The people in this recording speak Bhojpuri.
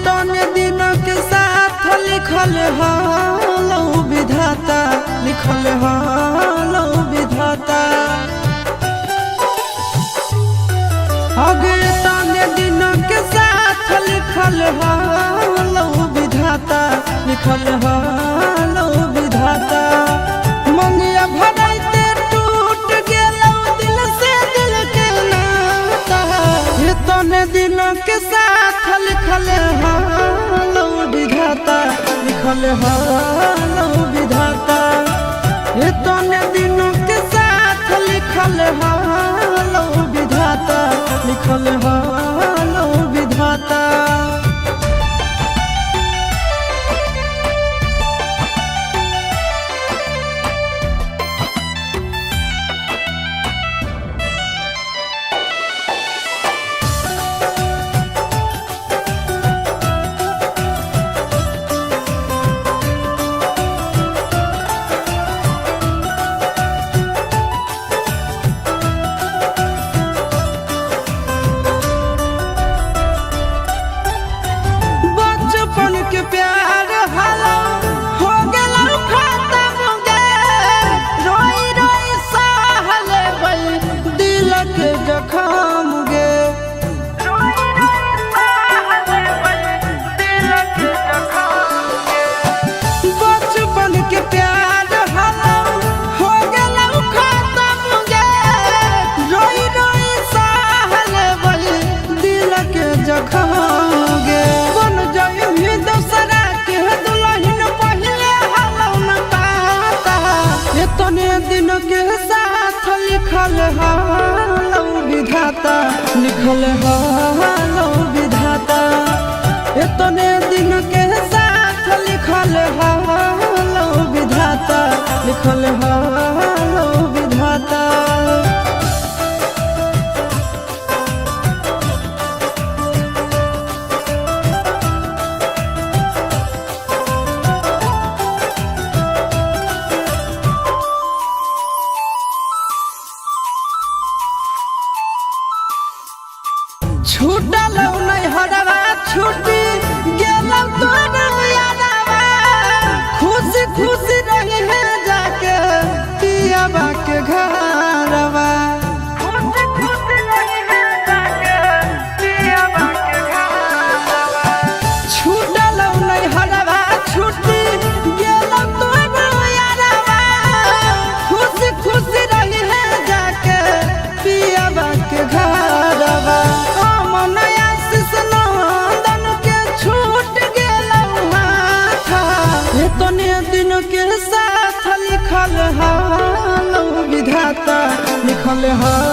तने दिन के साथ लिखल हालो विधाता, लिखल हालो विधाता। तने दिन के साथ लिखल हालो विधाता, लिखल हालो विधाता। मंगिया भराइते टूट गेलौ दिल से दिल के नाता, तने दिन के साथ लिखल हालो विधाता, लिखल हालो विधाता। तने दिन के साथ लिखल हालो विधाता, लिखल हालो विधाता। के प्यार हालो हो गेलौ खत्म गे, रोई रोई सहले बई दिल के जखम गे, रोई रोई सहले बई दिल के जखम गे। बचपन के प्यार हालो हो गेलौ खत्म गे, रोई रोई सहले बई दिल के जखम गे। तने दिन के साथ लिखल हालो विधाता, लिखल हालो विधाता। तने दिन के साथ लिखल हालो विधाता, लिखल हालो विधाता। छूटलौ नहीं हरवा छूटी गेलौ तोर यादवा, खुशी खुशी रही है जाके पियाबा के घरवा, खुशी खुशी रही है जाके पियाबा के घरवा। छूटलौ नहीं हरवा छूटी गेलौ तोर यादवा, खुशी खुशी रही है जाके पियाबा के घरवा। तने दिन के साथ लिखल हालो विधाता, लिखल हालो